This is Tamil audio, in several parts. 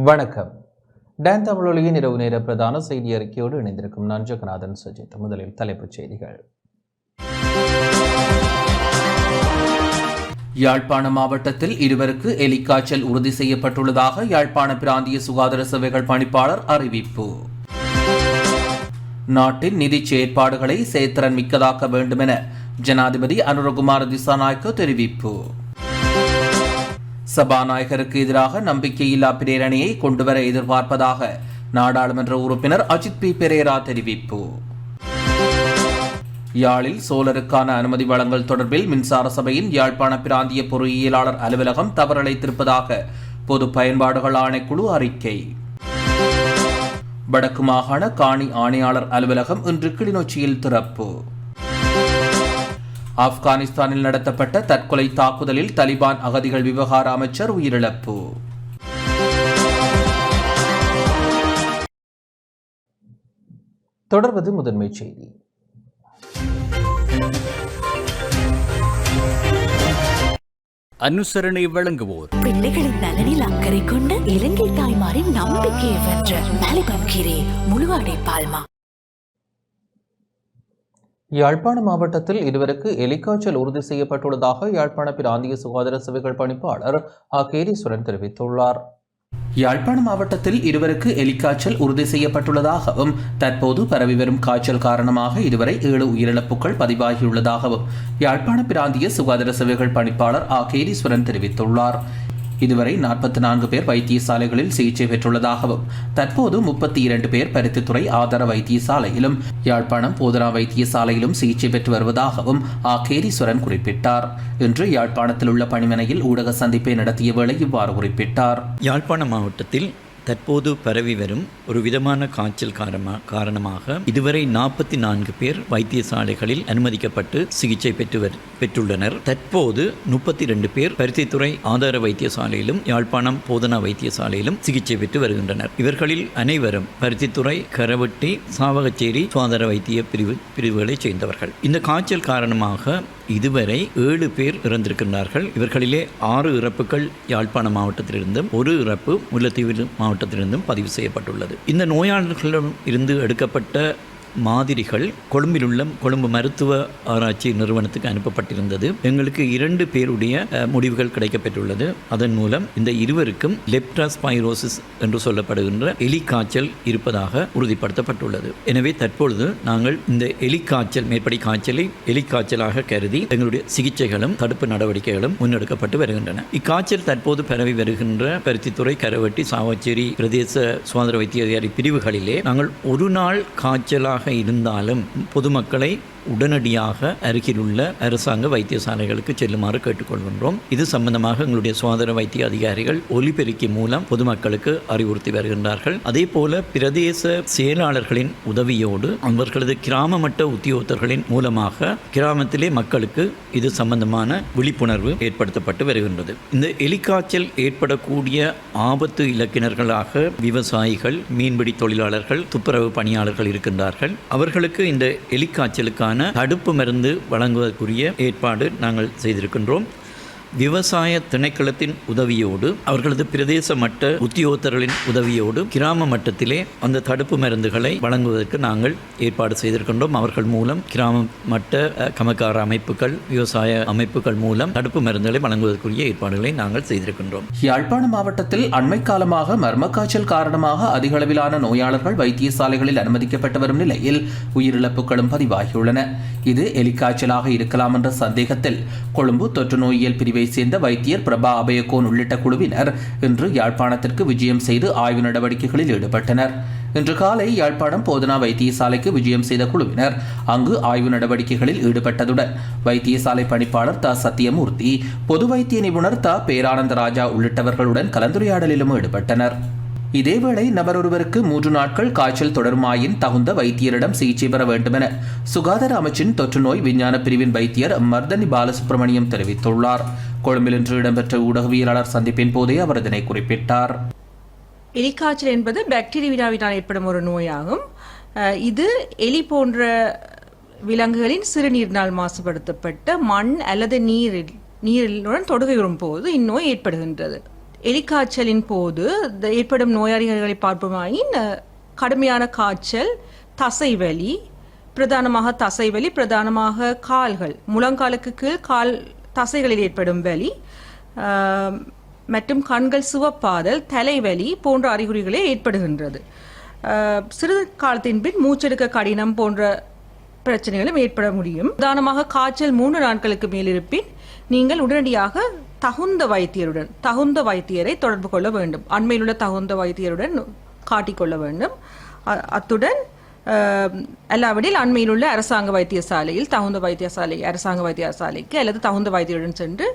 வணக்கம். டான் தமிழொலியின் இரவு நேர பிரதான செய்தி அறிக்கையோடு இணைந்திருக்கும் நான் ஜெகநாதன் சஜித். முதலில் தலைப்புச் செய்திகள். யாழ்ப்பாண மாவட்டத்தில் இருவருக்கு எலிக்காய்ச்சல் உறுதி செய்யப்பட்டுள்ளதாக யாழ்ப்பாண பிராந்திய சுகாதார சேவைகள் பணிப்பாளர் அறிவிப்பு. நாட்டின் நிதி செயற்பாடுகளை செயற்திறன் மிக்கதாக்க வேண்டும் என ஜனாதிபதி அனுரகுமார திசாநாயக்க தெரிவிப்பு. சபாநாயகருக்கு எதிராக நம்பிக்கையில்லா பிரேரணையை கொண்டுவர எதிர்பார்ப்பதாக நாடாளுமன்ற உறுப்பினர் அஜித் பி பெரேரா தெரிவிப்பு. யாழில் சோலருக்கான அனுமதி வழங்கல் தொடர்பில் மின்சார சபையின் யாழ்ப்பாண பிராந்திய பொறியியலாளர் அலுவலகம் தவறளித்திருப்பதாக பொது பயன்பாடுகள் ஆணைக்குழு அறிக்கை. வடக்கு மாகாண காணி ஆணையாளர் அலுவலகம் இன்று கிளிநொச்சியில் திறப்பு. ஆப்கானிஸ்தானில் நடத்தப்பட்ட தற்கொலை தாக்குதலில் தலிபான் அகதிகள் விவகார அமைச்சர் உயிரிழப்பு. தொடர்வது முதன்மை செய்தி. அனுசரணை வழங்குவோர் பிள்ளைகளின் நலனில் அக்கறை கொண்ட இலங்கை தாய்மாரின் நம்பிக்கையை வென்ற மலிபம் கீரை முழுவாடை பால்மா. யாழ்ப்பாண மாவட்டத்தில் இருவருக்கு எலிக்காய்ச்சல் உறுதி செய்யப்பட்டுள்ளதாக யாழ்ப்பாண பிராந்திய சுகாதார சேவைகள் பணிப்பாளர் கேரீஸ்வரன் தெரிவித்துள்ளார். யாழ்ப்பாண மாவட்டத்தில் இருவருக்கு எலிக்காய்ச்சல் உறுதி செய்யப்பட்டுள்ளதாகவும் தற்போது பரவி வரும் காய்ச்சல் காரணமாக இதுவரை 7 உயிரிழப்புகள் பதிவாகியுள்ளதாகவும் யாழ்ப்பாண பிராந்திய சுகாதார சேவைகள் பணிப்பாளர் கேரீஸ்வரன் தெரிவித்துள்ளார். இதுவரை 44 பேர் வைத்தியசாலைகளில் சிகிச்சை பெற்றுள்ளதாகவும் தற்போது 32 பேர் பருத்தித்துறை ஆதார வைத்தியசாலையிலும் யாழ்ப்பாணம் போதனா வைத்தியசாலையிலும் சிகிச்சை பெற்று வருவதாகவும் கேரீஸ்வரன் குறிப்பிட்டார். இன்று யாழ்ப்பாணத்தில் உள்ள பணிமனையில் ஊடக சந்திப்பை நடத்திய வேளை இவ்வாறு குறிப்பிட்டார். யாழ்ப்பாண மாவட்டத்தில் தற்போது பரவி வரும் ஒரு விதமான காய்ச்சல் காரணமாக இதுவரை 44 பேர் வைத்தியசாலைகளில் அனுமதிக்கப்பட்டு சிகிச்சை பெற்றுள்ளனர். தற்போது 32 பேர் பருத்தித்துறை ஆதார வைத்தியசாலையிலும் யாழ்ப்பாணம் போதனா வைத்தியசாலையிலும் சிகிச்சை பெற்று வருகின்றனர். இவர்களில் அனைவரும் பருத்தித்துறை, கரவட்டி, சாவகச்சேரி சுகாதார வைத்திய பிரிவுகளைச் சேர்ந்தவர்கள். இந்த காய்ச்சல் காரணமாக இதுவரை 7 பேர் இறந்திருக்கின்றார்கள். இவர்களிலே 6 இறப்புகள் யாழ்ப்பாண மாவட்டத்திலிருந்தும் 1 இறப்பு முல்லைத்தீவு மாவட்டத்திலிருந்தும் பதிவு செய்யப்பட்டுள்ளது. இந்த நோயாளர்களிடம் இருந்து எடுக்கப்பட்ட மாதிரிகள் கொழும்பில் உள்ள கொழும்பு மருத்துவ ஆராய்ச்சி நிறுவனத்துக்கு அனுப்பப்பட்டிருந்தது. எங்களுக்கு 2 பேருடைய முடிவுகள் கிடைக்கப்பெற்றுள்ளது. அதன் மூலம் இந்த இருவருக்கும் லெப்டாஸ்பைரோசிஸ் என்று சொல்லப்படுகின்ற எலிக்காய்ச்சல் இருப்பதாக உறுதிப்படுத்தப்பட்டுள்ளது. எனவே தற்பொழுது நாங்கள் இந்த எலிக்காய்ச்சல் மேற்படி காய்ச்சலை எலிக்காய்ச்சலாக கருதி எங்களுடைய சிகிச்சைகளும் தடுப்பு நடவடிக்கைகளும் முன்னெடுக்கப்பட்டு வருகின்றன. இக்காய்ச்சல் தற்போது பரவி வருகின்ற பருத்தித்துறை, கரவட்டி, சாவச்சேரி பிரதேச சுகாதார வைத்திய அதிகாரி பிரிவுகளிலே நாங்கள் ஒரு நாள் காய்ச்சலாக இருந்தாலும் பொதுமக்களை உடனடியாக அருகிலுள்ள அரசாங்க வைத்தியசாலைகளுக்கு செல்லுமாறு கேட்டுக்கொள்கின்றோம். இது சம்பந்தமாக எங்களுடைய சுகாதார வைத்திய அதிகாரிகள் ஒலிபெருக்கி மூலம் பொதுமக்களுக்கு அறிவுறுத்தி வருகின்றார்கள். அதே போல பிரதேச செயலாளர்களின் உதவியோடு அவர்களது கிராம மட்ட உத்தியோகத்தர்களின் மூலமாக கிராமத்திலே மக்களுக்கு இது சம்பந்தமான விழிப்புணர்வு ஏற்படுத்தப்பட்டு வருகின்றது. இந்த எலிக்காய்ச்சல் ஏற்படக்கூடிய ஆபத்து இலக்கினர்களாக விவசாயிகள், மீன்பிடி தொழிலாளர்கள், துப்புரவு பணியாளர்கள் இருக்கின்றார்கள். அவர்களுக்கு இந்த எலிக்காய்ச்சலுக்கான தடுப்பு மருந்து வழங்குவதற்குரிய ஏற்பாடு நாங்கள் செய்திருக்கின்றோம். விவசாய திணைக்களத்தின் உதவியோடு அவர்களது பிரதேச மட்ட உத்தியோகத்தர்களின் உதவியோடு கிராம மட்டத்திலே அந்த தடுப்பு மருந்துகளை வழங்குவதற்கு நாங்கள் ஏற்பாடு செய்திருக்கின்றோம். அவர்கள் மூலம் கிராம மட்ட கமக்கார அமைப்புகள், விவசாய அமைப்புகள் மூலம் தடுப்பு மருந்துகளை வழங்குவதற்குரிய ஏற்பாடுகளை நாங்கள் செய்திருக்கின்றோம். யாழ்ப்பாண மாவட்டத்தில் அண்மை காலமாக மர்ம காய்ச்சல் காரணமாக அதிக அளவிலான நோயாளர்கள் வைத்தியசாலைகளில் அனுமதிக்கப்பட்டு வரும் நிலையில் உயிரிழப்புகளும் பதிவாகியுள்ளன. இது எலிக்காய்ச்சலாக இருக்கலாம் என்ற சந்தேகத்தில் கொழும்பு தொற்று நோயியல் பிரிவை சேர்ந்த வைத்தியர் பிரபா அபயகோன் உள்ளிட்ட குழுவினர் இன்று யாழ்ப்பாணத்திற்கு விஜயம் செய்து ஆய்வு நடவடிக்கைகளில் ஈடுபட்டனர். இன்று காலை யாழ்ப்பாணம் போதனா வைத்தியசாலைக்கு விஜயம் செய்த குழுவினர் அங்கு ஆய்வு நடவடிக்கைகளில் ஈடுபட்டதுடன் வைத்தியசாலை பணிப்பாளர் சத்தியமூர்த்தி, பொது வைத்திய நிபுணர் பேரானந்த ராஜா உள்ளிட்டவர்களுடன் கலந்துரையாடலிலும் ஈடுபட்டனர். இதேவேளை நபர் ஒருவருக்கு 3 நாட்கள் காய்ச்சல் தொடருமாயின் தகுந்த வைத்தியரிடம் சிகிச்சை பெற வேண்டும் என சுகாதார அமைச்சின் தொற்று நோய் விஞ்ஞான பிரிவின் வைத்தியர் மர்தனி பாலசுப்ரமணியம் தெரிவித்துள்ளார். கொழும்பில் இன்று இடம்பெற்ற ஊடகவியலாளர் சந்திப்பின் போதே அவர் இதனை குறிப்பிட்டார். எலிக்காய்ச்சல் என்பது பாக்டீரியாவினால் ஏற்படும் ஒரு நோயாகும். இது எலி போன்ற விலங்குகளின் சிறுநீரினால் மாசுபடுத்தப்பட்ட மண் அல்லது நீருடன் தொடுகையுறும் போது இந்நோய் ஏற்படுகின்றது. எலிக்காய்ச்சலின் போது ஏற்படும் நோயாளிகளை பார்ப்போமாயின் கடுமையான காய்ச்சல், தசைவலி, பிரதானமாக கால்கள், முழங்காலுக்கு கீழ் கால் தசைகளில் ஏற்படும் வலி மற்றும் கண்கள் சிவப்பாதல், தலைவலி போன்ற அறிகுறிகளே ஏற்படுகின்றது. சிறிது காலத்தின் பின் மூச்செடுக்க கடினம் போன்ற பிரச்சனைகளும் ஏற்பட முடியும். உதாரணமாக காய்ச்சல் 3 நாட்களுக்கு மேல் இருப்பின் நீங்கள் உடனடியாக தகுந்த வைத்தியரை தொடர்பு கொள்ள வேண்டும். அண்மையில் உள்ள தகுந்த வைத்தியருடன் காட்டிக்கொள்ள வேண்டும். அத்துடன் அல்லாவிடில் அண்மையில் உள்ள அரசாங்க வைத்தியசாலைக்கு அல்லது தகுந்த வைத்தியருடன் சென்று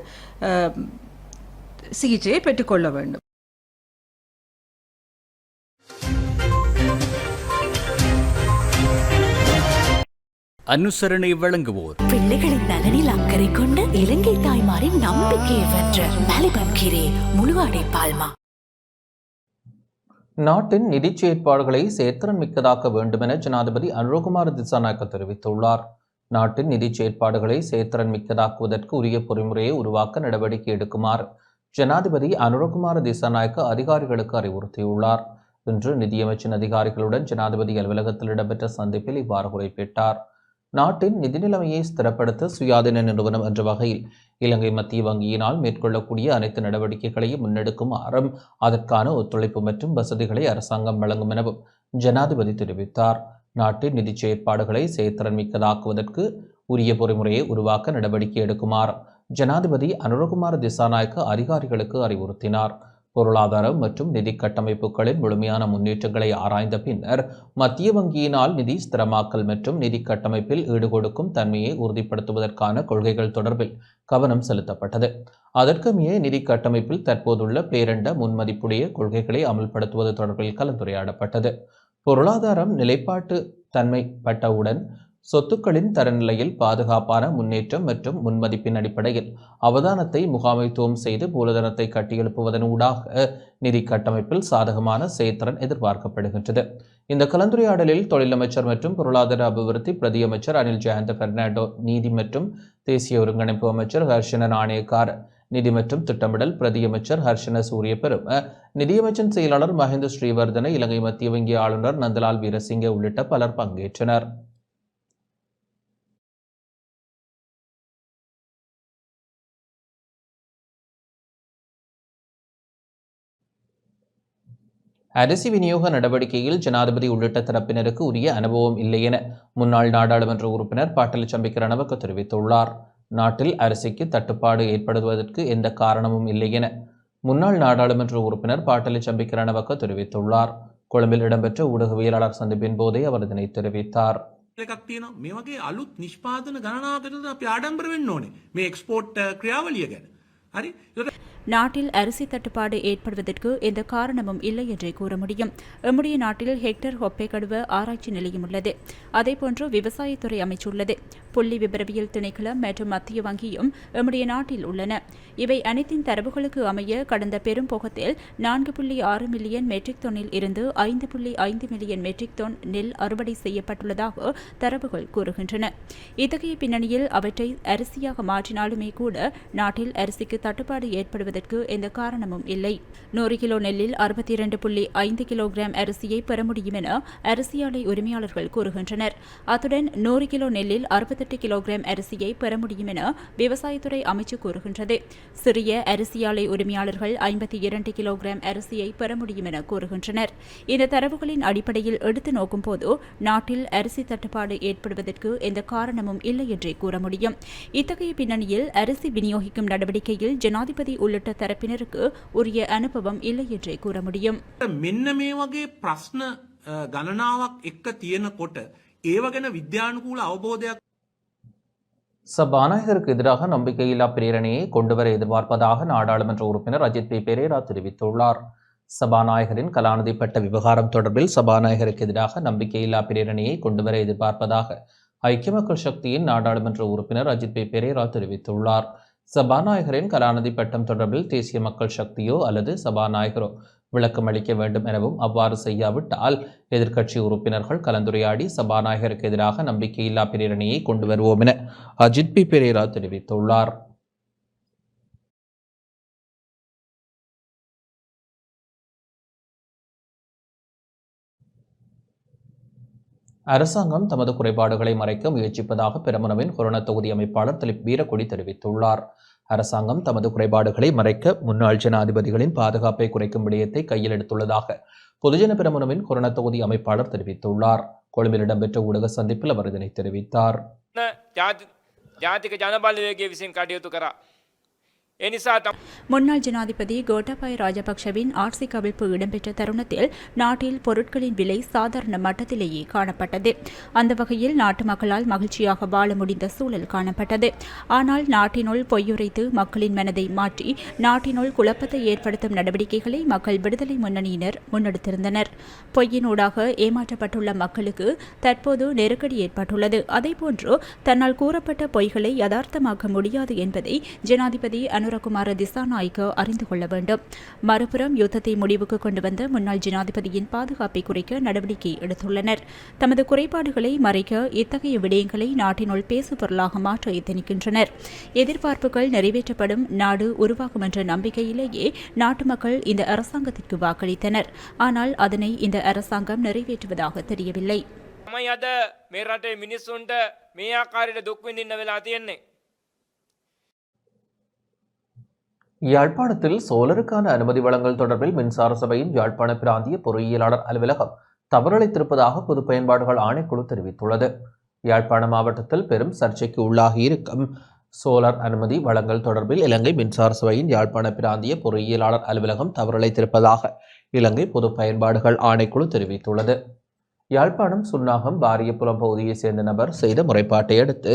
சிகிச்சையை பெற்றுக்கொள்ள வேண்டும். அனுசரணை வழங்குவோர் பிள்ளைகளின் நலனில் அக்கறை கொண்டு இலங்கை தாய்மாரின் நம்பிக்கையை வென்ற மலிபன் கீரை முழுவாடை பால்மா. நாட்டின் நிதி செயற்பாடுகளை செயற்திறன் மிக்கதாக்க வேண்டும் என ஜனாதிபதி அனுரகுமார திசாநாயக்க தெரிவித்துள்ளார். நாட்டின் நிதி செயற்பாடுகளை செயற்திறன் மிக்கதாக்குவதற்கு உரிய பொறிமுறையை உருவாக்க நடவடிக்கை எடுக்குமாறு ஜனாதிபதி அனுரகுமார திசாநாயக்க அதிகாரிகளுக்கு அறிவுறுத்தியுள்ளார். இன்று நிதியமைச்சின் அதிகாரிகளுடன் ஜனாதிபதி அலுவலகத்தில் இடம்பெற்ற சந்திப்பில் இவ்வாறு குறிப்பிட்டார். நாட்டின் நிதி நிலைமையை ஸ்திரப்படுத்த சுயாதீன நிறுவனம் என்ற வகையில் இலங்கை மத்திய வங்கியினால் மேற்கொள்ளக்கூடிய அனைத்து நடவடிக்கைகளையும் முன்னெடுக்குமாறும் அதற்கான ஒத்துழைப்பு மற்றும் வசதிகளை அரசாங்கம் வழங்கும் எனவும் ஜனாதிபதி தெரிவித்தார். நாட்டின் நிதி செயற்பாடுகளை செயற்திறன் மிக்கதாக்குவதற்கு உரிய பொறிமுறையை உருவாக்க நடவடிக்கை எடுக்குமாறு ஜனாதிபதி அனுரகுமார திசாநாயக்க அதிகாரிகளுக்கு அறிவுறுத்தினார். பொருளாதாரம் மற்றும் நிதி கட்டமைப்புகளின் முழுமையான முன்னேற்றங்களை ஆராய்ந்த பின்னர் மத்திய வங்கியினால் நிதி ஸ்திரமாக்கல் மற்றும் நிதி கட்டமைப்பில் ஈடுகொடுக்கும் தன்மையை உறுதிப்படுத்துவதற்கான கொள்கைகள் தொடர்பில் கவனம் செலுத்தப்பட்டது. அதற்கமைய நிதி கட்டமைப்பில் தற்போதுள்ள பேரண்ட முன்மதிப்புடைய கொள்கைகளை அமல்படுத்துவது தொடர்பில் கலந்துரையாடப்பட்டது. பொருளாதாரம் நிலைப்பாட்டு தன்மைப்பட்டவுடன் சொத்துக்களின் தரநிலையில் பாதுகாப்பான முன்னேற்றம் மற்றும் முன்மதிப்பின் அடிப்படையில் அவதானத்தை முகாமைத்துவம் செய்து மூலதனத்தை கட்டியெழுப்புவதன் ஊடாக நிதி கட்டமைப்பில் சாதகமான செயற்திறன் எதிர்பார்க்கப்படுகின்றது. இந்த கலந்துரையாடலில் தொழிலமைச்சர் மற்றும் பொருளாதார அபிவிருத்தி பிரதியமைச்சர் அனில் ஜெயந்த பெர்னாண்டோ, நீதி மற்றும் தேசிய ஒருங்கிணைப்பு அமைச்சர் ஹர்ஷன நாணயக்கார், நிதி மற்றும் திட்டமிடல் பிரதியமைச்சர் ஹர்ஷன சூரியபெரும, நிதியமைச்சின் செயலாளர் மஹிந்த ஸ்ரீவர்தன, இலங்கை மத்திய வங்கி ஆளுநர் நந்தலால் வீரசிங்க உள்ளிட்ட பலர் பங்கேற்றனர். அரிசி விநியோக நடவடிக்கையில் ஜனாதிபதி உள்ளிட்ட தரப்பினருக்கு உரிய அனுபவம் இல்லை என முன்னாள் நாடாளுமன்ற உறுப்பினர் பாட்டலி சம்பிக்க ரணவக்க தெரிவித்துள்ளார். நாட்டில் அரிசிக்கு தட்டுப்பாடு ஏற்படுவதற்கு எந்த காரணமும் இல்லை என முன்னாள் நாடாளுமன்ற உறுப்பினர் பாட்டலி சம்பிக்க ரணவக்க தெரிவித்துள்ளார். கொழும்பில் இடம்பெற்ற ஊடகவியலாளர் சந்திப்பின் போதே அவர் இதனை தெரிவித்தார். එකක් තියෙනවා මේ වගේ අලුත් නිෂ්පාදන ගණනාවකටද අපි ආඩම්බර වෙන්න ඕනේ මේ එක්ස්පෝර්ට් ක්‍රියාවලිය ගැන. හරි? நாட்டில் அரிசி தட்டுப்பாடு ஏற்படுவதற்கு எந்த காரணமும் இல்லை என்றே கூற முடியும். எம்முடைய நாட்டில் ஹெக்டர் ஹொப்பை கடுவ ஆராய்ச்சி நிலையம் உள்ளது. அதேபோன்று விவசாயத்துறை அமைச்சுள்ளது. புள்ளி விபரவியல் திணைக்களம் மற்றும் மத்திய வங்கியும் எம்முடைய நாட்டில் உள்ளன. இவை அனைத்தின் தரவுகளுக்கு அமைய கடந்த பெரும் போகத்தில் 4.6 மில்லியன் மெட்ரிக் டன்னில் இருந்து 5.5 மில்லியன் மெட்ரிக் டன் நெல் அறுவடை செய்யப்பட்டுள்ளதாக தரவுகள் கூறுகின்றன. இத்தகைய பின்னணியில் அவற்றை அரிசியாக மாற்றினாலுமே கூட நாட்டில் அரிசிக்கு தட்டுப்பாடு ஏற்படுவதற்கு எந்த காரணமும் இல்லை. 100 கிலோ நெல்லில் 62.5 கிலோகிராம் அரிசியை பெற முடியும் என அரிசி ஆலை உரிமையாளர்கள் கூறுகின்றனர். அத்துடன் 100 கிலோ நெல்லில் 68 கிலோகிராம் அரிசியை பெற முடியும் என விவசாயத்துறை அமைச்சு கூறுகின்றது. சிறிய அரிசி ஆலை உரிமையாளர்கள் 52 கிலோகிராம் அரிசியை பெற முடியும் என கூறுகின்றனர். இந்த தரவுகளின் அடிப்படையில் எடுத்து நோக்கும் போது நாட்டில் அரிசி தட்டுப்பாடு ஏற்படுவதற்கு எந்த காரணமும் இல்லை என்றே கூற முடியும். இத்தகைய பின்னணியில் அரிசி விநியோகிக்கும் நடவடிக்கையில் ஜனாதிபதி உள்ளிட்ட தரப்பினருக்கு உரிய அனுபவம் இல்லை என்றே கூற முடியும். මෙන්න මේ වගේ ප්‍රශ්න ගණනාවක් එක්ක තියෙනකොට ඒව ගැන විද්‍යානුකූල අවබෝධයක් சபாநாயகருக்கு எதிராக நம்பிக்கையில்லா பிரேரணையை கொண்டுவர எதிர்பார்ப்பதாக நாடாளுமன்ற உறுப்பினர் அஜித் பி பெரேரா தெரிவித்துள்ளார். சபாநாயகரின் கலாநிதி பட்ட விவகாரம் தொடர்பில் சபாநாயகருக்கு எதிராக நம்பிக்கையில்லா பிரேரணையை கொண்டுவர எதிர்பார்ப்பதாக ஐக்கிய மக்கள் சக்தியின் நாடாளுமன்ற உறுப்பினர் அஜித் பி பெரேரா தெரிவித்துள்ளார். சபாநாயகரின் கலாநிதி பட்டம் தொடர்பில் தேசிய மக்கள் சக்தியோ அல்லது சபாநாயகரோ விளக்கம் அளிக்க வேண்டும் எனவும், அவ்வாறு செய்யாவிட்டால் எதிர்க்கட்சி உறுப்பினர்கள் கலந்துரையாடி சபாநாயகருக்கு எதிராக நம்பிக்கையில்லா பிரேரணையை கொண்டு வருவோம் என அஜித் பி பெரேரா தெரிவித்துள்ளார். அரசாங்கம் தமது குறைபாடுகளை மறைக்க முயற்சிப்பதாக பெரமுனவின் கொரோனா தொகுதி அமைப்பாளர் திலீப் வீரக்கொடி தெரிவித்துள்ளார். அரசாங்கம் தமது குறைபாடுகளை மறைக்க முன்னாள் ஜனாதிபதிகளின் பாதுகாப்பை குறைக்கும் விடயத்தை கையில் எடுத்துள்ளதாக பொதுஜன பெரமுனவின் கொரோனா தொகுதி அமைப்பாளர் தெரிவித்துள்ளார். கொழும்பில் இடம்பெற்ற ஊடக சந்திப்பில் அவர் இதனை தெரிவித்தார். ජාතික ජනබලවේගය විසින් කටයුතු කරා. முன்னாள் ஜனாதிபதி கோட்டாபாய ராஜபக்ஷவின் ஆட்சி கவிழ்ப்பு இடம்பெற்ற தருணத்தில் நாட்டில் பொருட்களின் விலை சாதாரண மட்டத்திலேயே காணப்பட்டது. அந்த வகையில் நாட்டு மக்களால் மகிழ்ச்சியாக வாழ முடிந்த சூழல் காணப்பட்டது. ஆனால் நாட்டினுள் பொய்யுரைத்து மக்களின் மனதை மாற்றி நாட்டினுள் குழப்பத்தை ஏற்படுத்தும் நடவடிக்கைகளை மக்கள் விடுதலை முன்னணியினர் முன்னெடுத்திருந்தனர். பொய்யினூடாக ஏமாற்றப்பட்டுள்ள மக்களுக்கு தற்போது நெருக்கடி ஏற்பட்டுள்ளது. அதேபோன்று தன்னால் கூறப்பட்ட பொய்களை யதார்த்தமாக்க முடியாது என்பதை ஜனாதிபதி அனுரகுமார திசாநாயக்க அறிந்து கொள்ள வேண்டும். மறுபுறம் யுத்தத்தை முடிவுக்கு கொண்டு வந்த முன்னாள் ஜனாதிபதியின் பாதுகாப்பை குறைக்க நடவடிக்கை எடுத்துள்ளனர். தமது குறைபாடுகளை மறைக்க இத்தகைய விடயங்களை நாட்டினுள் பேசுபொருளாக மாற்ற எத்தனிக்கின்றனர். எதிர்பார்ப்புகள் நிறைவேற்றப்படும் நாடு உருவாகும் என்ற நம்பிக்கையிலேயே நாட்டு மக்கள் இந்த அரசாங்கத்திற்கு வாக்களித்தனர். ஆனால் அதனை இந்த அரசாங்கம் நிறைவேற்றுவதாக தெரியவில்லை. யாழ்ப்பாணத்தில் சோலருக்கான அனுமதி வழங்கல் தொடர்பில் மின்சார சபையின் யாழ்ப்பாண பிராந்திய பொறியியலாளர் அலுவலகம் தவறளித்திருப்பதாக பொது பயன்பாடுகள் ஆணைக்குழு தெரிவித்துள்ளது. யாழ்ப்பாண மாவட்டத்தில் பெரும் சர்ச்சைக்கு உள்ளாகியிருக்கும் சோலார் அனுமதி வழங்கல் தொடர்பில் இலங்கை மின்சார சபையின் யாழ்ப்பாண பிராந்திய பொறியியலாளர் அலுவலகம் தவறளித்திருப்பதாக இலங்கை பொது பயன்பாடுகள் ஆணைக்குழு தெரிவித்துள்ளது. யாழ்ப்பாணம் சுன்னாகம் பாரியபுரம் பகுதியைச் சேர்ந்த நபர் செய்த முறைப்பாட்டை அடுத்து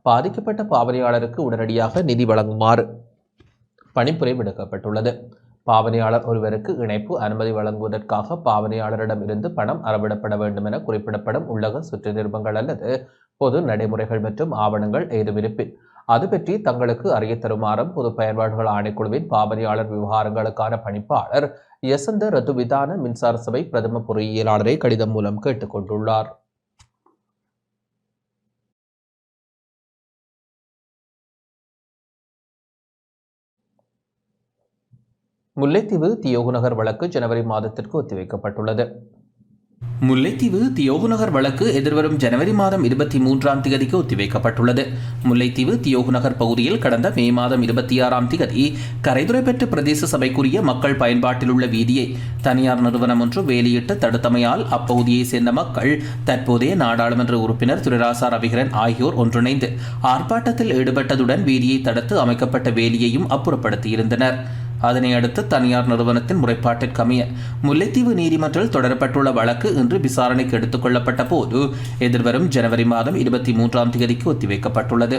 பாதிக்கப்பட்ட பாவனையாளருக்கு உடனடியாக நிதி வழங்குமாறு பணிப்புரை விடுக்கப்பட்டுள்ளது. பாவனையாளர் ஒருவருக்கு இணைப்பு அனுமதி வழங்குவதற்காக பாவனையாளரிடம் இருந்து பணம் அறவிடப்பட வேண்டும் என குறிப்பிடப்படும் உள்ளக சுற்று நிருபங்கள் அல்லது பொது நடைமுறைகள் மற்றும் ஆவணங்கள் ஏதுமிருப்பின் அது பற்றி தங்களுக்கு அறிய தருமாறும் பொது பயன்பாடுகள் ஆணைக்குழுவின் பாவனையாளர் விவகாரங்களுக்கான பணிப்பாளர் யசந்த ரத்துவிதான மின்சார சபை பிரதம பொறியியலாளரை கடிதம் மூலம் கேட்டுக் கொண்டுள்ளார். முல்லைத்தீவு தியோகுநகர் வழக்கு ஜனவரி மாதத்திற்கு ஒத்திவைக்கப்பட்டுள்ளது. முல்லைத்தீவு தியோகுநகர் வழக்கு எதிர்வரும் ஜனவரி மாதம் 23ஆம் தேதிக்கு ஒத்திவைக்கப்பட்டுள்ளது. முல்லைத்தீவு தியோகுநகர் பகுதியில் கடந்த மே மாதம் 26ஆம் தேதி கரைதுறைப்பற்று பிரதேச சபைக்குரிய மக்கள் பயன்பாட்டில் உள்ள வீதியை தனியார் நிறுவனம் ஒன்று வேலியிட்டு தடுத்தமையால் அப்பகுதியைச் சேர்ந்த மக்கள் தற்போதைய நாடாளுமன்ற உறுப்பினர் துரைராசா ரவிகரன் ஆகியோர் ஒன்றிணைந்து ஆர்ப்பாட்டத்தில் ஈடுபட்டதுடன் வீதியை தடுத்து அமைக்கப்பட்ட வேலியையும் அப்புறப்படுத்தியிருந்தனர். அதனை அடுத்து தனியார் நிறுவனத்தின் முறைப்பாட்டிற்கமைய முல்லைத்தீவு நீதிமன்றில் தொடரப்பட்டுள்ள வழக்கு இன்று விசாரணைக்கு எடுத்துக் கொள்ளப்பட்ட போது எதிர்வரும் ஜனவரி மாதம் 23ஆம் தேதிக்கு ஒத்திவைக்கப்பட்டுள்ளது.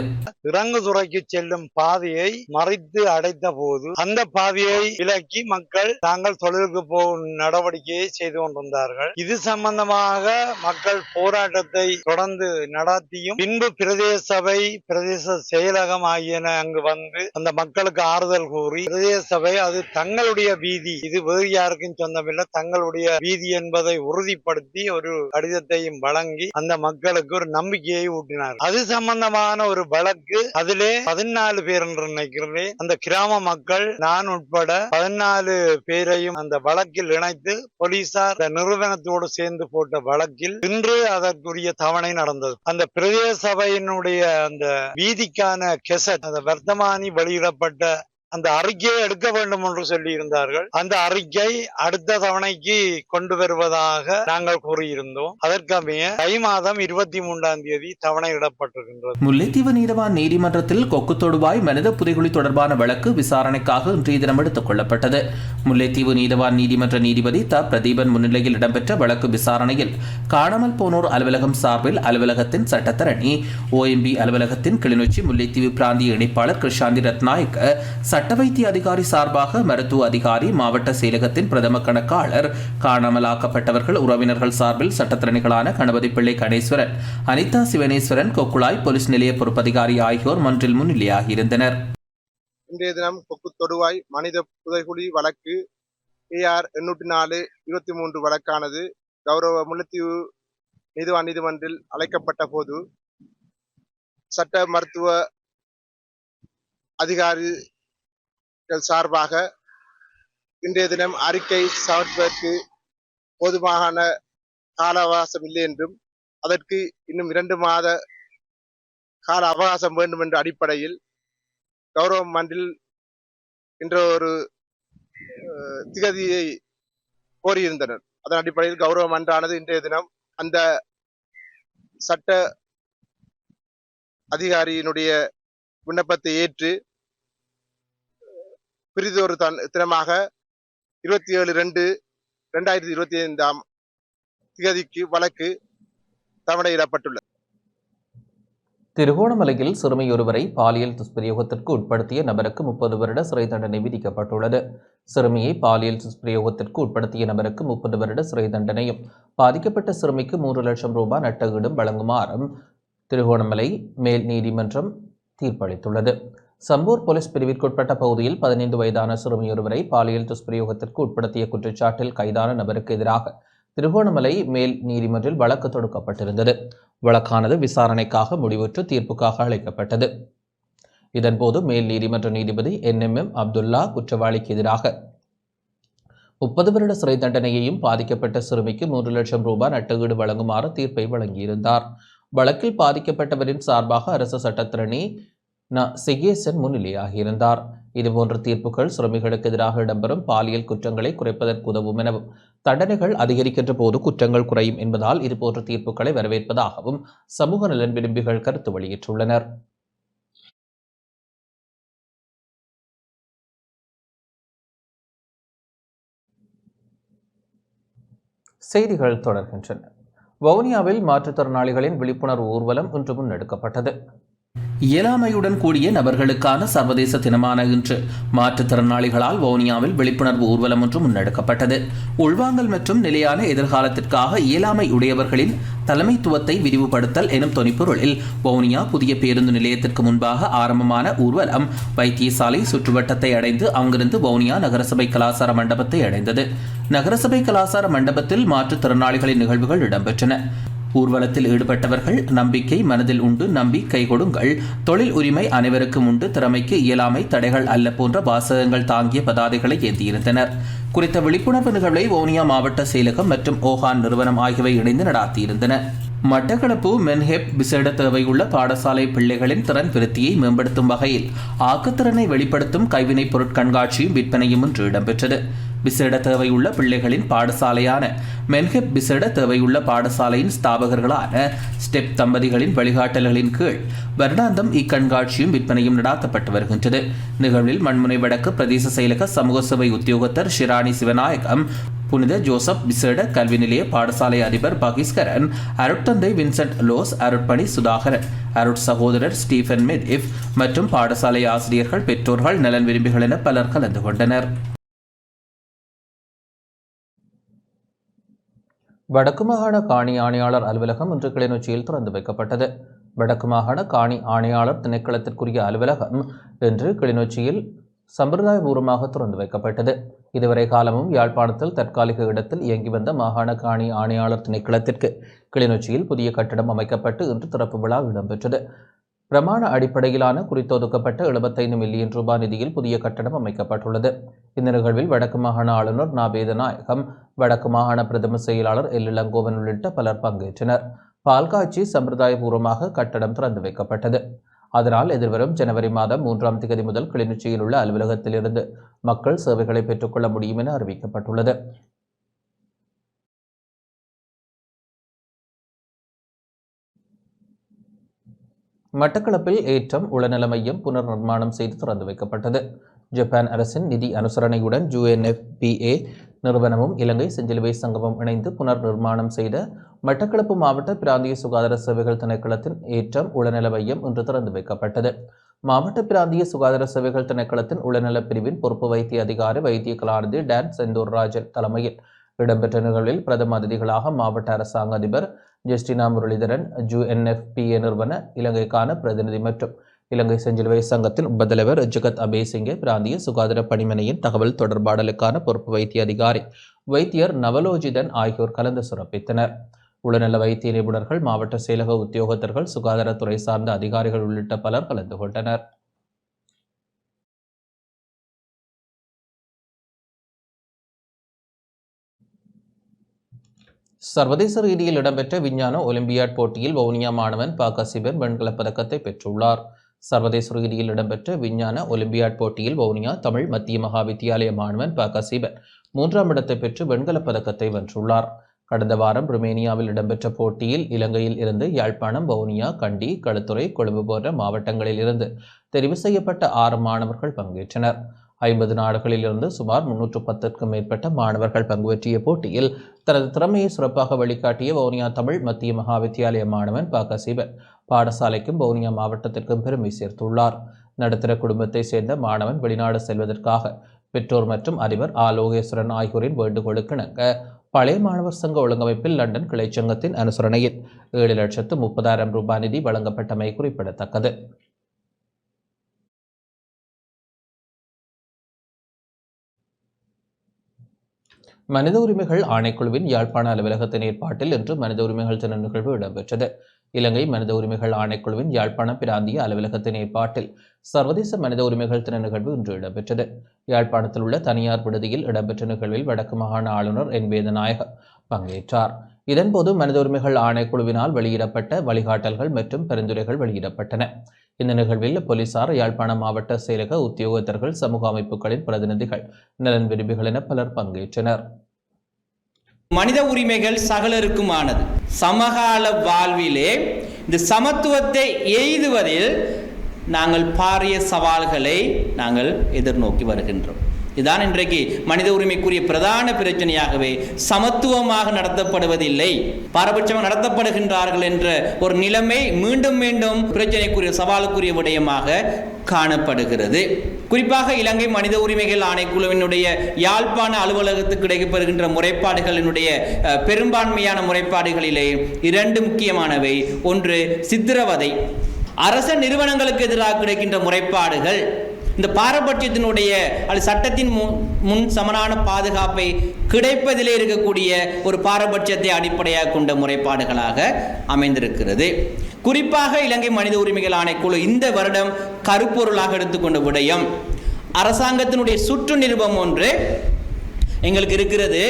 இறங்குதுறைக்கு செல்லும் பாதையை மறைத்து அடைத்த போது அந்த பாதையை விலக்கி மக்கள் தாங்கள் தொழிலுக்கு போகும் நடவடிக்கையை செய்து கொண்டிருந்தார்கள். இது சம்பந்தமாக மக்கள் போராட்டத்தை தொடர்ந்து நடத்தியும் பின்பு பிரதேச சபை பிரதேச செயலகம் ஆகியன அங்கு வந்து அந்த மக்களுக்கு ஆறுதல் கூறி பிரதேச சபை அது தங்களுடைய வீதி, இது வேறு யாருக்கும் சொந்தமில்லை, தங்களுடைய வீதி என்பதை உறுதிப்படுத்தி ஒரு கடிதத்தையும் வழங்கி அந்த மக்களுக்கு ஒரு நம்பிக்கையை ஊட்டினார். அது சம்பந்தமான ஒரு வழக்கு, அதிலே 14 பேர் என்று நினைக்கிறேன். அந்த கிராம மக்கள் நான் உட்பட 14 பேரையும் அந்த வழக்கில் இணைத்து போலீசார் நிறுவனத்தோடு சேர்ந்து போட்ட வழக்கில் இன்று அதற்குரிய தவணை நடந்தது. அந்த பிரதேச சபையினுடைய அந்த வீதிக்கான கெசட், அந்த வர்த்தமானி வெளியிடப்பட்ட அந்த அறிக்கையை எடுக்க வேண்டும் என்று சொல்லி இருந்தார்கள். அந்த அறிக்கை அடுத்த தவணைக்கு கொண்டு வருவதாக நாங்கள் கூறியிருந்தோம். அதற்கமைய தை மாதம் 23ஆம் தேதி தவணை இடப்பட்டிருக்கின்றது. முல்லைத்தீவு நீதவான் நீதிமன்றத்தில் கொக்கு தொடுவாய் மனித புதைகுழி தொடர்பான வழக்கு விசாரணைக்காக இன்றைய தினம் எடுத்துக் கொள்ளப்பட்டது. முல்லைத்தீவு நீதவான் நீதிமன்ற நீதிபதி த பிரதீபன் முன்னிலையில் இடம்பெற்ற வழக்கு விசாரணையில் காணாமல் போனோர் அலுவலகம் சார்பில் அலுவலகத்தின் சட்டத்தரணி, OMB அலுவலகத்தின் கிளிநொச்சி முல்லைத்தீவு பிராந்திய இணைப்பாளர் கிருஷாந்தி ரத்நாயக்க, சட்ட வைத்திய அதிகாரி சார்பாக மருத்துவ அதிகாரி, மாவட்ட செயலகத்தின் பிரதம கணக்காளர், காணாமலாக்கப்பட்டவர்கள் உறவினர்கள் சார்பில் சட்டத்திறனிகளான கணபதி பிள்ளை கணேஸ்வரன், அனிதா சிவனேஸ்வரன், கொக்குளாய் போலீஸ் நிலைய பொறுப்பதிகாரி ஆகியோர் மன்றில் முன்னிலையாகியிருந்தனர். இன்றைய தினம் கொக்கு தொடுவாய் மனித புதைகுழி வழக்கு AR 804/23 வழக்கானது கௌரவ முல்லைத்தீவு நீதிவான் நீதிமன்றில் அழைக்கப்பட்ட போது சட்ட மருத்துவ அதிகாரிகள் சார்பாக இன்றைய தினம் அறிக்கை சமர்ப்பதற்கு போதுமான கால அவகாசம் இல்லை என்றும் அதற்கு இன்னும் 2 மாத கால அவகாசம் வேண்டும் என்ற அடிப்படையில் கவர்மெண்டில் என்ற ஒரு திகதியை கோரியிருந்தனர். அதன் அடிப்படையில் கவர்மெண்டானது இன்றைய தினம் அந்த சட்ட அதிகாரியினுடைய விண்ணப்பத்தை ஏற்று பிரிதொரு தினமாக 27/2/2025 திகதிக்கு வழக்கு தவணையிடப்பட்டுள்ளது. திருகோணமலையில் சிறுமியொருவரை பாலியல் துஷ்பிரயோகத்திற்கு உட்படுத்திய நபருக்கு 30 வருட சிறை தண்டனை விதிக்கப்பட்டுள்ளது. சிறுமியை பாலியல் துஷ்பிரயோகத்திற்கு உட்படுத்திய நபருக்கு 30 வருட சிறை தண்டனையும் பாதிக்கப்பட்ட சிறுமிக்கு 3 லட்சம் ரூபாய் நட்டஈடும் வழங்குமாறும் திருகோணமலை மேல் நீதிமன்றம் தீர்ப்பளித்துள்ளது. சம்பூர் போலீஸ் பிரிவிற்குட்பட்ட பகுதியில் 15 வயதான சிறுமியொருவரை பாலியல் துஷ்பிரயோகத்திற்கு உட்படுத்திய குற்றச்சாட்டில் கைதான நபருக்கு எதிராக திருகோணமலை மேல் நீதிமன்றில் வழக்கு தொடுக்கப்பட்டிருந்தது. வழக்கானது விசாரணைக்காக முடிவுற்று தீர்ப்புக்காக அளிக்கப்பட்டது. இதன்போது மேல் நீதிமன்ற நீதிபதி NMM அப்துல்லா குற்றவாளிக்கு எதிராக 30 வருட சிறை தண்டனையையும் பாதிக்கப்பட்ட சிறுமிக்கு 3 லட்சம் ரூபாய் நட்டஈடு வழங்குமாறு தீர்ப்பை வழங்கியிருந்தார். வழக்கில் பாதிக்கப்பட்டவரின் சார்பாக அரசு சட்டத்திரணி சிகேசன் முன்னிலையாகியிருந்தார். இதுபோன்ற தீர்ப்புகள் சிறுமிகளுக்கு எதிராக இடம்பெறும் பாலியல் குற்றங்களை குறைப்பதற்கு உதவும் எனவும் தண்டனைகள் அதிகரிக்கின்ற போது குற்றங்கள் குறையும் என்பதால் இதுபோன்ற தீர்ப்புகளை வரவேற்பதாகவும் சமூக நலன் விரும்பிகள் கருத்து வெளியிட்டுள்ளனர். செய்திகள் தொடர்கின்றன. வவுனியாவில் மாற்றுத்திறனாளிகளின் விழிப்புணர்வு ஊர்வலம் இன்று முன்னெடுக்கப்பட்டது. இயலாமையுடன் கூடிய நபர்களுக்கான சர்வதேச தினமான இன்று மாற்றுத்திறனாளிகளால் வவுனியாவில் விழிப்புணர்வு ஊர்வலம் ஒன்று முன்னெடுக்கப்பட்டது. உள்வாங்கல் மற்றும் நிலையான எதிர்காலத்திற்காக இயலாமை உடையவர்களின் தலைமைத்துவத்தை விரிவுபடுத்தல் எனும் தொனிப்பொருளில் வவுனியா புதிய பேருந்து நிலையத்திற்கு முன்பாக ஆரம்பமான ஊர்வலம் வைத்தியசாலை சுற்றுவட்டத்தை அடைந்து அங்கிருந்து வவுனியா நகரசபை கலாசார மண்டபத்தை அடைந்தது. நகரசபை கலாசார மண்டபத்தில் மாற்றுத்திறனாளிகளின் நிகழ்வுகள் இடம்பெற்றன. ஊர்வலத்தில் ஈடுபட்டவர்கள் நம்பிக்கை மனதில் உண்டு, நம்பி கை கொடுங்கள், தொழில் உரிமை அனைவருக்கும் உண்டு, திறமைக்கு இயலாமை தடைகள் அல்ல போன்ற வாசகங்கள் தாங்கிய பதாதைகளை ஏந்தியிருந்தனர். குறித்த விழிப்புணர்வு நிகழ்வை வவுனியா மாவட்ட செயலகம் மற்றும் ஓஹான் நிறுவனம் ஆகியவை இணைந்து நடாத்தியிருந்தன. மட்டக்களப்பு மென்ஹெப் விசேட தேவையுள்ள பாடசாலை பிள்ளைகளின் திறன் விருத்தியை மேம்படுத்தும் வகையில் ஆக்கத்திறனை வெளிப்படுத்தும் கைவினைப் பொருட்கண்காட்சியும் விற்பனையும் இன்று இடம்பெற்றது. விசேட தேவையுள்ள பிள்ளைகளின் பாடசாலையான மென்ஹெப் விசேட தேவையுள்ள பாடசாலையின் ஸ்தாபகர்களான ஸ்டெப் தம்பதிகளின் வழிகாட்டல்களின் கீழ் வருடாந்தம் இக்கண்காட்சியும் விற்பனையும் நடாத்தப்பட்டு வருகின்றது. நிகழ்வில் மண்முனை வடக்கு பிரதேச செயலக சமூக சேவை உத்தியோகத்தர் ஷிராணி சிவநாயகம், புனித ஜோசப் விசேட கல்வி நிலைய பாடசாலை அதிபர் பகிஸ்கரன், அருட்தந்தை வின்சென்ட் லோஸ், அருட்பணி சுதாகரன், அருட் சகோதரர் ஸ்டீஃபன் மெதிஃப் மற்றும் பாடசாலை ஆசிரியர்கள், பெற்றோர்கள், நலன் விரும்பிகள் என பலர் கலந்து கொண்டனர். வடக்கு மாகாண காணி ஆணையாளர் அலுவலகம் இன்று கிளிநொச்சியில் திறந்து வைக்கப்பட்டது. வடக்கு மாகாண காணி ஆணையாளர் திணைக்களத்திற்குரிய அலுவலகம் இன்று கிளிநொச்சியில் சம்பிரதாயபூர்வமாக திறந்து வைக்கப்பட்டது. இதுவரை காலமும் யாழ்ப்பாணத்தில் தற்காலிக இடத்தில் இயங்கி வந்த மாகாண காணி ஆணையாளர் திணைக்களத்திற்கு கிளிநொச்சியில் புதிய கட்டடம் அமைக்கப்பட்டு இன்று திறப்பு விழா இடம்பெற்றது. பிரமாண அடிப்படையிலான குறித்தொதுக்கப்பட்ட 75 மில்லியன் ரூபாய் நிதியில் புதிய கட்டடம் அமைக்கப்பட்டுள்ளது. இந்த நிகழ்வில் வடக்கு மாகாண ஆளுநர் நா. வேதநாயகம், வடக்கு மாகாண பிரதம செயலாளர் எல். இளங்கோவன் உள்ளிட்ட பலர் பங்கேற்றனர். பால்காட்சி சம்பிரதாயபூர்வமாக கட்டடம் திறந்து வைக்கப்பட்டது. அதனால் எதிர்வரும் ஜனவரி மாதம் 3ஆம் திகதி முதல் கிளிநொச்சியில் உள்ள அலுவலகத்திலிருந்து மக்கள் சேவைகளை பெற்றுக்கொள்ள முடியும் என அறிவிக்கப்பட்டுள்ளது. மட்டக்களப்பில் ஏற்றம் உளநல மையம் புனர் நிர்மாணம் செய்து திறந்து வைக்கப்பட்டது. ஜப்பான் அரசின் நிதி அனுசரணையுடன் UNFPA நிறுவனமும் இலங்கை செஞ்சிலுவை சங்கமும் இணைந்து புனர் நிர்மாணம் செய்த மட்டக்களப்பு மாவட்ட பிராந்திய சுகாதார சேவைகள் திணைக்களத்தின் ஏற்றம் உளநல மையம் இன்று திறந்து வைக்கப்பட்டது. மாவட்ட பிராந்திய சுகாதார சேவைகள் திணைக்களத்தின் உளநல பிரிவின் பொறுப்பு வைத்திய அதிகாரி வைத்திய கலாநிதி டான் செந்தூர் ராஜன் தலைமையில் இடம்பெற்ற நிகழ்வில் பிரதம அதிதிகளாக மாவட்ட அரசாங்க அதிபர் ஜெஸ்டினா முரளிதரன், UNFPA நிறுவன இலங்கைக்கான பிரதிநிதி மற்றும் இலங்கை செஞ்சிலுவை சங்கத்தின் உபதலைவர் ஜகத் அபேசிங்கே, பிராந்திய சுகாதார பணிமனையின் தகவல் தொடர்பாடலுக்கான பொறுப்பு வைத்திய அதிகாரி வைத்தியர் நவலோஜிதன் ஆகியோர் கலந்து சிறப்பித்தனர். உளநல வைத்திய நிபுணர்கள், மாவட்ட செயலக உத்தியோகத்தர்கள், சுகாதாரத்துறை சார்ந்த அதிகாரிகள் உள்ளிட்ட பலர் கலந்து கொண்டனர். சர்வதேச ரீதியில் இடம்பெற்ற விஞ்ஞான ஒலிம்பியாட் போட்டியில் வவுனியா மாணவன் ப கசிபன் வெண்கலப் பதக்கத்தை பெற்றுள்ளார். சர்வதேச ரீதியில் இடம்பெற்ற விஞ்ஞான ஒலிம்பியாட் போட்டியில் வவுனியா தமிழ் மத்திய மகா வித்தியாலய மாணவன் ப கசிபன் 3ஆம் இடத்தை பெற்று வெண்கலப் பதக்கத்தை வென்றுள்ளார். கடந்த வாரம் ருமேனியாவில் இடம்பெற்ற போட்டியில் இலங்கையில் இருந்து யாழ்ப்பாணம், வவுனியா, கண்டி, களுத்துறை, கொழும்பு போன்ற மாவட்டங்களில் இருந்து தெரிவு செய்யப்பட்ட 6 மாணவர்கள் பங்கேற்றனர். 50 நாடுகளில் இருந்து சுமார் 310க்கும் மேற்பட்ட மாணவர்கள் பங்குபற்றிய போட்டியில் தனது திறமையை சிறப்பாக வெளிக்காட்டிய வவுனியா தமிழ் மத்திய மகா வித்தியாலய மாணவன் ப கசிபன் பாடசாலைக்கும் வவுனியா மாவட்டத்திற்கும் பெருமை சேர்த்துள்ளார். நடுத்தர குடும்பத்தை சேர்ந்த மாணவன் வெளிநாடு செல்வதற்காக பெற்றோர் மற்றும் அதிபர் ஆ லோகேஸ்வரன் ஆகியோரின் வேண்டுகோளுக்கிணங்க பழைய மாணவர் சங்க ஒழுங்கமைப்பில் லண்டன் கிளைச்சங்கத்தின் அனுசரணையில் 7,30,000 ரூபாய் நிதி வழங்கப்பட்டமை குறிப்பிடத்தக்கது. மனித உரிமைகள் ஆணைக்குழுவின் யாழ்ப்பாண அலுவலகத்தின் ஏற்பாட்டில் இன்று மனித உரிமைகள் தின நிகழ்வு இடம்பெற்றது. இலங்கை மனித உரிமைகள் ஆணைக்குழுவின் யாழ்ப்பாண பிராந்திய அலுவலகத்தின் ஏற்பாட்டில் சர்வதேச மனித உரிமைகள் தின நிகழ்வு இன்று இடம்பெற்றது. யாழ்ப்பாணத்தில் உள்ள தனியார் விடுதியில் இடம்பெற்ற நிகழ்வில் வடக்கு மாகாண ஆளுநர் என் வேதநாயகம் பங்கேற்றார். இதன்போது மனித உரிமைகள் ஆணைக்குழுவினால் வெளியிடப்பட்ட வழிகாட்டல்கள் மற்றும் பரிந்துரைகள் வெளியிடப்பட்டன. இந்த நிகழ்வில் போலீசார், யாழ்ப்பாண மாவட்ட செயலக உத்தியோகத்தர்கள், சமூக அமைப்புகளின் பிரதிநிதிகள், நலன் விரும்பிகள் என பலர் பங்கேற்றனர். மனித உரிமைகள் சகலருக்குமானது. சமகால வாழ்விலே இந்த சமத்துவத்தை எய்துவதில் நாங்கள் பாரிய சவால்களை நாங்கள் எதிர்நோக்கி வருகின்றோம். இதுதான் இன்றைக்கு மனித உரிமைக்குரிய பிரதான பிரச்சனையாகவே சமத்துவமாக நடத்தப்படுவதில்லை, பாரபட்சமாக நடத்தப்படுகின்றார்கள் என்ற ஒரு நிலைமை மீண்டும் மீண்டும் பிரச்சனைக்குரிய சவாலுக்குரிய விடயமாக காணப்படுகிறது. குறிப்பாக இலங்கை மனித உரிமைகள் ஆணைக்குழுவினுடைய யாழ்ப்பாண அலுவலகத்துக்கு கிடைக்கப்பெறுகின்ற முறைப்பாடுகளினுடைய பெரும்பான்மையான முறைப்பாடுகளிலே 2 முக்கியமானவை. ஒன்று சித்திரவதை. அரச நிறுவனங்களுக்கு எதிராக கிடைக்கின்ற முறைப்பாடுகள் இந்த பாரபட்சத்தினுடைய அல்லது சட்டத்தின் முன் சமனான பாதுகாப்பை கிடைப்பதிலே இருக்கக்கூடிய ஒரு பாரபட்சத்தை அடிப்படையாக கொண்ட முறைப்பாடுகளாக அமைந்திருக்கிறது. குறிப்பாக இலங்கை மனித உரிமைகள் ஆணைக்குழு இந்த வருடம் கருப்பொருளாக எடுத்துக்கொண்ட விடயம், அரசாங்கத்தினுடைய சுற்று நிருபம் ஒன்று எங்களுக்கு இருக்கிறது.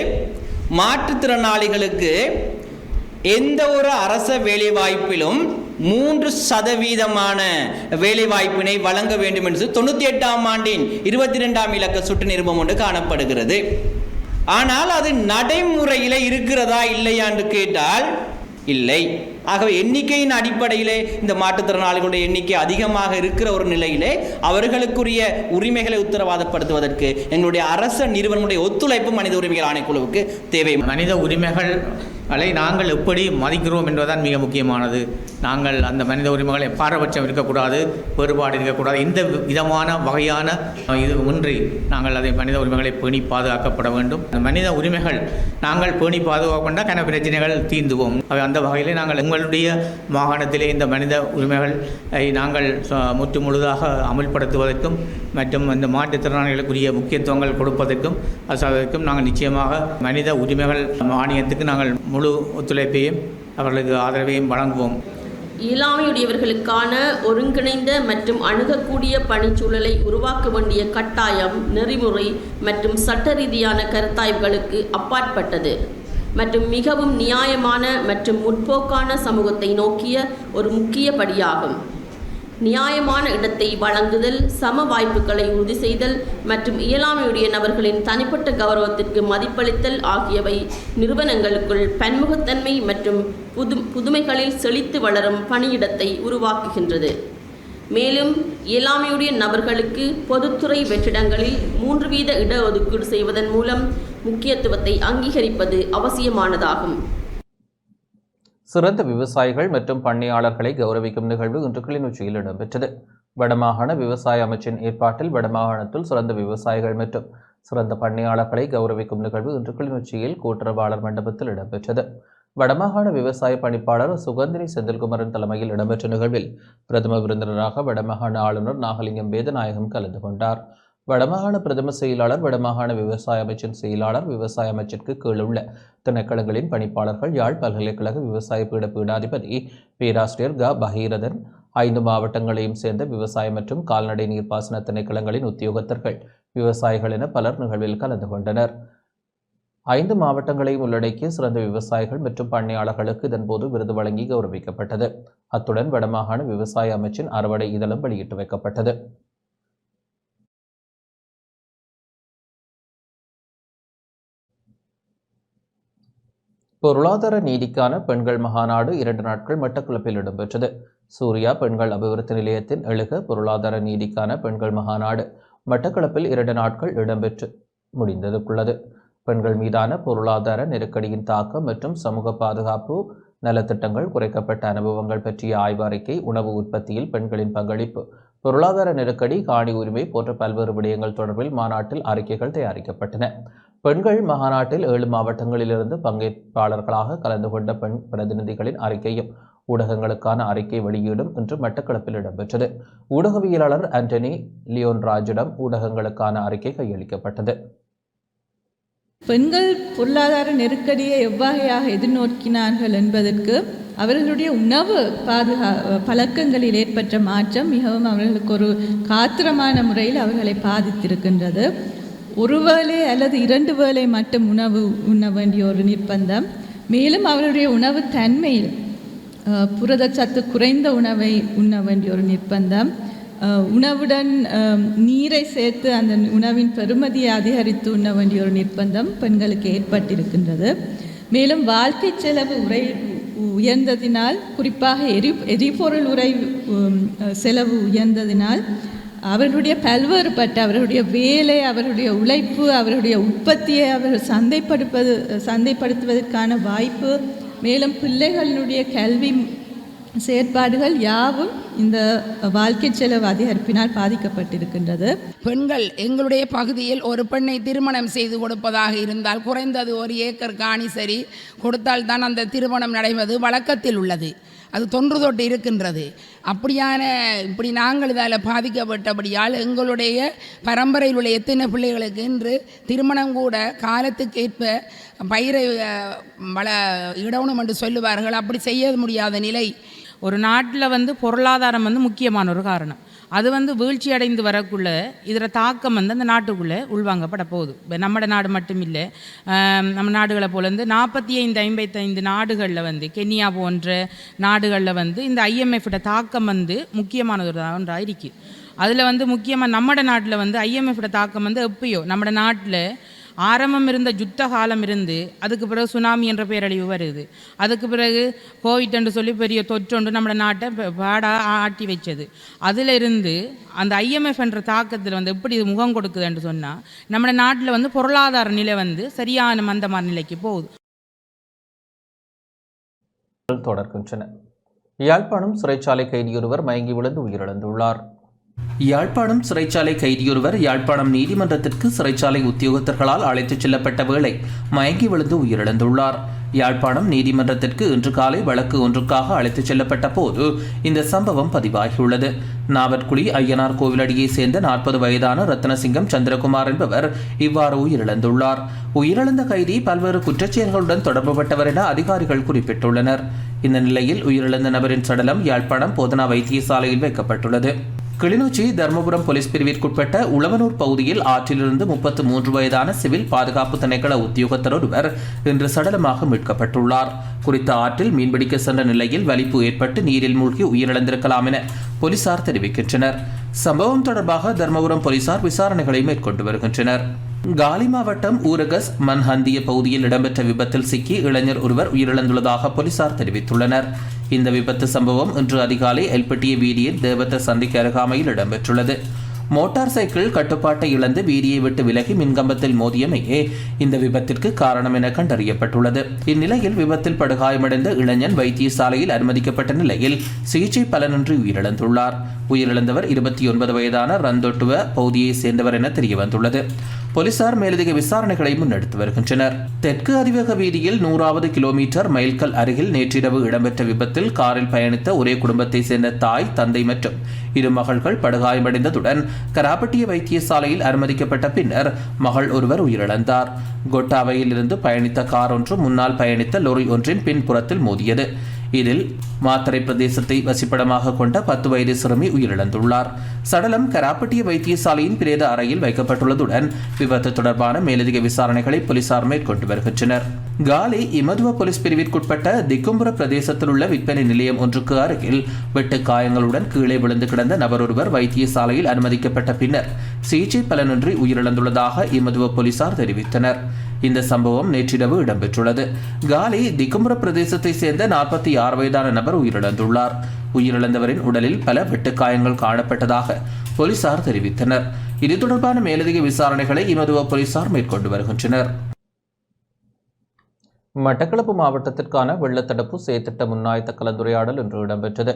மாற்றுத்திறனாளிகளுக்கு எந்த ஒரு அரச வேலைவாய்ப்பிலும் 3% வேலைவாய்ப்பினை வழங்க வேண்டும் என்று 98ஆம் ஆண்டின் 22ஆம் இலக்க சுற்று நிருபம் ஒன்று காணப்படுகிறது. ஆனால் அது நடைமுறையில் இருக்கிறதா இல்லையா என்று கேட்டால் இல்லை. ஆகவே எண்ணிக்கையின் அடிப்படையிலே இந்த மாற்றுத்திறனாளிகளுடைய எண்ணிக்கை அதிகமாக இருக்கிற ஒரு நிலையிலே அவர்களுக்குரிய உரிமைகளை உத்தரவாதப்படுத்துவதற்கு எங்களுடைய அரச நிறுவனங்களுடைய ஒத்துழைப்பு மனித உரிமைகள் ஆணைக்குழுவுக்கு தேவை. மனித உரிமைகளை நாங்கள் எப்படி மதிக்கிறோம் என்பதுதான் மிக முக்கியமானது. நாங்கள் அந்த மனித உரிமைகளை பாரபட்சம் இருக்கக்கூடாது, வேறுபாடு இருக்கக்கூடாது. எந்த விதமான வகையான இது ஒன்றி நாங்கள் அதை மனித உரிமைகளை பேணி பாதுகாக்கப்பட வேண்டும். அந்த மனித உரிமைகள் நாங்கள் பேணி பாதுகாக்கொண்டால் கன பிரச்சனைகள் தீர்ந்துவோம். அந்த வகையிலே நாங்கள் உங்களுடைய மாகாணத்திலே இந்த மனித உரிமைகளை நாங்கள் முற்று முழுதாக அமல்படுத்துவதற்கும் மற்றும் இந்த மாற்றுத்திறனாளிகளுக்குரிய முக்கியத்துவங்கள் கொடுப்பதற்கும் அதற்கும் நாங்கள் நிச்சயமாக மனித உரிமைகள் ஆணையத்துக்கு நாங்கள் முழு ஒத்துழைப்பையும் அவர்களுக்கு ஆதரவையும் வழங்குவோம். இயலாமையுடையவர்களுக்கான ஒருங்கிணைந்த மற்றும் அணுகக்கூடிய பணிச்சூழலை உருவாக்க வேண்டிய கட்டாயம், நெறிமுறை மற்றும் சட்ட ரீதியான கருத்தாய்வுகளுக்கு அப்பாற்பட்டது மற்றும் மிகவும் நியாயமான மற்றும் முற்போக்கான சமூகத்தை நோக்கிய ஒரு முக்கிய படியாகும். நியாயமான இடத்தை வழங்குதல், சம வாய்ப்புகளை உறுதி செய்தல் மற்றும் இயலாமையுடைய நபர்களின் தனிப்பட்ட கௌரவத்திற்கு மதிப்பளித்தல் ஆகியவை நிறுவனங்களுக்குள் பன்முகத்தன்மை மற்றும் புதுமைகளில் செழித்து வளரும் பணியிடத்தை உருவாக்குகின்றது. மேலும் இயலாமையுடைய நபர்களுக்கு பொதுத்துறை வெற்றிடங்களில் 3% இடஒதுக்கீடு செய்வதன் மூலம் முக்கியத்துவத்தை அங்கீகரிப்பது அவசியமானதாகும். சிறந்த விவசாயிகள் மற்றும் பண்ணையாளர்களை கௌரவிக்கும் நிகழ்வு இன்று கிளிநொச்சியில் இடம்பெற்றது. வடமாகாண விவசாய அமைச்சின் ஏற்பாட்டில் வடமாகாணத்தில் சிறந்த விவசாயிகள் மற்றும் சிறந்த பண்ணையாளர்களை கௌரவிக்கும் நிகழ்வு இன்று கிளிநொச்சியில் கூட்டுறவாளர் மண்டபத்தில் இடம்பெற்றது. வடமாகாண விவசாய பணிப்பாளர் சுகந்தினி செந்தில்குமரன் தலைமையில் இடம்பெற்ற நிகழ்வில் பிரதம விருந்தினராக வடமாகாண ஆளுநர் நாகலிங்கம் வேதநாயகம் கலந்து கொண்டார். வடமாகாண பிரதம செயலாளர், வடமாகாண விவசாய அமைச்சின் செயலாளர், விவசாய அமைச்சிற்கு கீழுள்ள திணைக்களங்களின் பணிப்பாளர்கள், யாழ் பல்கலைக்கழக விவசாய பீட பீடாதிபதி பேராசிரியர் க பகீரதன், 5 மாவட்டங்களையும் சேர்ந்த விவசாய மற்றும் கால்நடை நீர்ப்பாசன திணைக்களங்களின் உத்தியோகத்தர்கள், விவசாயிகள் என பலர் நிகழ்வில் கலந்து கொண்டனர். 5 மாவட்டங்களையும் உள்ளடக்கிய சிறந்த விவசாயிகள் மற்றும் பண்ணையாளர்களுக்கு இதன்போது விருது வழங்கி கௌரவிக்கப்பட்டது. அத்துடன் வடமாகாண விவசாய அமைச்சின் அறுவடை இதழும் வெளியிட்டு வைக்கப்பட்டது. பொருளாதார நீதிக்கான பெண்கள் மகாநாடு 2 நாட்கள் மட்டக்களப்பில் இடம்பெற்றது. சூர்யா பெண்கள் அபிவிருத்தி நிலையத்தின் எழுக பொருளாதார நீதிக்கான பெண்கள் மகாநாடு மட்டக்களப்பில் 2 நாட்கள் இடம்பெற்று முடிந்ததுள்ளது. பெண்கள் மீதான பொருளாதார நெருக்கடியின் தாக்கம் மற்றும் சமூக பாதுகாப்பு நலத்திட்டங்கள், குறைக்கப்பட்ட அனுபவங்கள் பற்றிய ஆய்வு அறிக்கை, உணவு உற்பத்தியில் பெண்களின் பங்களிப்பு, பொருளாதார நெருக்கடி, காணி உரிமை போன்ற பல்வேறு விடயங்கள் தொடர்பில் மாநாட்டில் அறிக்கைகள் தயாரிக்கப்பட்டன. பெண்கள் மகாநாட்டில் 7 மாவட்டங்களிலிருந்து பங்கேற்பாளர்களாக கலந்து கொண்ட பெண் பிரதிநிதிகளின் அறிக்கையும் ஊடகங்களுக்கான அறிக்கை வெளியீடும் இன்று மட்டக்களப்பில் இடம்பெற்றது. ஊடகவியலாளர் ஆண்டனி லியோன்ராஜிடம் ஊடகங்களுக்கான அறிக்கை கையளிக்கப்பட்டது. பெண்கள் பொருளாதார நெருக்கடியை எவ்வகையாக எதிர்நோக்கினார்கள் என்பதற்கு அவர்களுடைய உணவு பழக்கங்களில் ஏற்பட்ட மாற்றம் மிகவும் அவர்களுக்கு ஒரு காத்திரமான முறையில் அவர்களை பாதித்திருக்கின்றது. ஒரு வேளை அல்லது 2 வேளை மட்டும் உணவு உண்ண வேண்டிய ஒரு நிர்பந்தம், மேலும் அவருடைய உணவு தன்மையில் புரதச்சத்து குறைந்த உணவை உண்ண வேண்டிய ஒரு நிர்பந்தம், உணவுடன் நீரை சேர்த்து அந்த உணவின் பெறுமதியை அதிகரித்து உண்ண வேண்டிய ஒரு நிர்பந்தம் பெண்களுக்கு ஏற்பட்டிருக்கின்றது. மேலும் வாழ்க்கை செலவு உயர்ந்ததினால், குறிப்பாக எரிபொருள் செலவு உயர்ந்ததினால் அவர்களுடைய பல்வேறுபட்ட அவர்களுடைய வேலை, அவர்களுடைய உழைப்பு, அவர்களுடைய உற்பத்தியை அவர்கள் சந்தைப்படுத்துவதற்கான வாய்ப்பு, மேலும் பிள்ளைகளுடைய கல்வி செயற்பாடுகள் யாவும் இந்த வாழ்க்கை செலவு அதிகரிப்பினால் பாதிக்கப்பட்டிருக்கின்றது. பெண்கள் எங்களுடைய பகுதியில் ஒரு பெண்ணை திருமணம் செய்து கொடுப்பதாக இருந்தால் குறைந்தது 1 ஏக்கர் காணி சரி கொடுத்தால் தான் அந்த திருமணம் நடைவது வழக்கத்தில் உள்ளது. அது தொன்று தொட்டு இருக்கின்றது. இப்படி நாங்கள் இதால் பாதிக்கப்பட்டபடியால் எங்களுடைய பரம்பரையில் உள்ள எத்தனை பிள்ளைகளுக்கு இன்று திருமணம் கூட காலத்துக்கு ஏற்ப பயிரை இடணும் என்று சொல்லுவார்கள். அப்படி செய்ய முடியாத நிலை. ஒரு நாட்டில் பொருளாதாரம் முக்கியமான ஒரு காரணம். அது வீழ்ச்சி அடைந்து வரக்குள்ள இதில் தாக்கம் அந்த நாட்டுக்குள்ளே உள்வாங்கப்பட போகுது. நம்ம நாடு மட்டும் இல்லை, நம்ம நாடுகளை போல 45-55 நாடுகளில் கென்யா போன்ற நாடுகளில் இந்த IMF தாக்கம் முக்கியமானது ஒன்றாக இருக்குது. அதில் முக்கியமாக நம்ம நாட்டில் IMF தாக்கம் எப்பயோ நம்ம நாட்டில் ஆரம்பம் இருந்த யுத்த காலம் இருந்து அதுக்கு பிறகு சுனாமி என்ற பேரழிவு வருது. அதுக்கு பிறகு கோவிட் என்று சொல்லி பெரிய தொற்றொன்று நம்ம நாட்டை பாடாக ஆட்டி வச்சது. அதில் இருந்து அந்த IMF என்ற தாக்கத்தில் எப்படி இது முகம் கொடுக்குதுன்னு சொன்னால் நம்ம நாட்டில் பொருளாதார நிலை சரியான மந்தமான நிலைக்கு போகுது. தொடர்கின்றன. யாழ்ப்பாணம் சிறைச்சாலை கைதியொருவர் மயங்கி விழுந்து உயிரிழந்துள்ளார். யாழ்ப்பாணம் சிறைச்சாலை கைதியொருவர் யாழ்ப்பாணம் நீதிமன்றத்திற்கு சிறைச்சாலை உத்தியோகத்தர்களால் அழைத்துச் செல்லப்பட்ட வேளை மயங்கி விழுந்து உயிரிழந்துள்ளார். யாழ்ப்பாணம் நீதிமன்றத்திற்கு இன்று காலை வழக்கு ஒன்றுக்காக அழைத்துச் செல்லப்பட்ட போது இந்த சம்பவம் பதிவாகியுள்ளது. நாவற்குழி ஐயனார் கோவிலடியை சேர்ந்த 40 வயதான ரத்னசிங்கம் சந்திரகுமார் என்பவர் இவ்வாறு உயிரிழந்துள்ளார். உயிரிழந்த கைதி பல்வேறு குற்றச்செயல்களுடன் தொடர்புபட்டவர் என அதிகாரிகள் குறிப்பிட்டுள்ளனர். இந்த நிலையில் உயிரிழந்த நபரின் சடலம் யாழ்ப்பாணம் போதனா வைத்தியசாலையில் வைக்கப்பட்டுள்ளது. கிளிநொச்சி தர்மபுரம் போலீஸ் பிரிவிற்குட்பட்ட உழவனூர் பகுதியில் ஆற்றிலிருந்து 33 வயதான சிவில் பாதுகாப்பு திணைக்கள உத்தியோகத்தர் ஒருவர் இன்று சடலமாக மீட்கப்பட்டுள்ளார். குறித்த ஆற்றில் மீன்பிடிக்க சென்ற நிலையில் வலிப்பு ஏற்பட்டு நீரில் மூழ்கி உயிரிழந்திருக்கலாம் என போலீசார் தெரிவிக்கின்றனர். சம்பவம் தொடர்பாக தர்மபுரம் போலீசார் விசாரணைகளை மேற்கொண்டு வருகின்றனர். காலி மாவட்டம் ஊரகஸ் மன்ஹந்திய பகுதியில் இடம்பெற்ற விபத்தில் சிக்கி இளைஞர் ஒருவர் உயிரிழந்துள்ளதாக போலீசார் தெரிவித்துள்ளனர். இந்த விபத்து சம்பவம் இன்று அதிகாலை எல்பட்டிய வீதியில் தேவத்த சந்திக்கு அருகாமையில் இடம்பெற்றுள்ளது. மோட்டார் சைக்கிள் கட்டுப்பாட்டை இழந்து வீதியை விட்டு விலகி மின்கம்பத்தில் மோதியமையே இந்த விபத்திற்கு காரணம் என கண்டறியப்பட்டுள்ளது. இந்நிலையில் விபத்தில் படுகாயமடைந்த இளைஞன் வைத்தியசாலையில் அனுமதிக்கப்பட்ட நிலையில் சிகிச்சை பலனின்றி உயிரிழந்துள்ளார். உயிரிழந்தவர் 29 வயதான ரந்தொட்டுவ பகுதியை சேர்ந்தவர் என தெரியவந்துள்ளது. போலீசார் மேலதிக விசாரணைகளை முன்னெடுத்து வருகின்றனர். தெற்கு அதிவேக வீதியில் 100வது கிலோமீட்டர் மைல்கல் அருகில் நேற்றிரவு இடம்பெற்ற விபத்தில் காரில் பயணித்த ஒரே குடும்பத்தை சேர்ந்த தாய், தந்தை மற்றும் 2 மகள்கள் படுகாயமடைந்ததுடன் கராப்பட்டிய வைத்தியசாலையில் அனுமதிக்கப்பட்ட பின்னர் மகள் ஒருவர் உயிரிழந்தார். கொட்டாவையில் இருந்து பயணித்த கார் ஒன்று முன்னால் பயணித்த லொரி ஒன்றின் பின்புறத்தில் மோதியது. இதில் மாத்தறை பிரதேசத்தை வசிப்பிடமாக கொண்ட 10 வயது சிறுமி உயிரிழந்துள்ளார். சடலம் கராப்பட்டிய வைத்தியசாலையின் பிரேத அறையில் வைக்கப்பட்டுள்ளதுடன் விபத்து தொடர்பான மேலதிக விசாரணைகளை போலீசார் மேற்கொண்டு வருகின்றனர். காலி இமதுவ போலீஸ் பிரிவிற்குட்பட்ட திக்கும்புர பிரதேசத்தில் உள்ள விற்பனை நிலையம் ஒன்றுக்கு அருகில் வெட்டு காயங்களுடன் கீழே விழுந்து கிடந்த நபர் ஒருவர் வைத்தியசாலையில் அனுமதிக்கப்பட்ட பின்னர் சிகிச்சை பலனின்றி உயிரிழந்துள்ளதாக இமதுவ போலீசார் தெரிவித்தனர். இந்த சம்பவம் நேற்றிரவு இடம்பெற்றுள்ளது. காலி திக்கும்புர பிரதேசத்தை சேர்ந்த 46 வயதான நபர் உயிரிழந்துள்ளார். உயிரிழந்தவரின் உடலில் பல வெட்டுக்காயங்கள் காணப்பட்டதாக போலீசார் தெரிவித்தனர். இது தொடர்பான மேலதிக விசாரணைகளை இமதுவ போலீசார் மேற்கொண்டு வருகின்றனர். மட்டக்களப்பு மாவட்டத்திற்கான வெள்ளத்தடுப்பு செயற்திட்ட முன்னாயத்த கலந்துரையாடல் இன்று இடம்பெற்றது.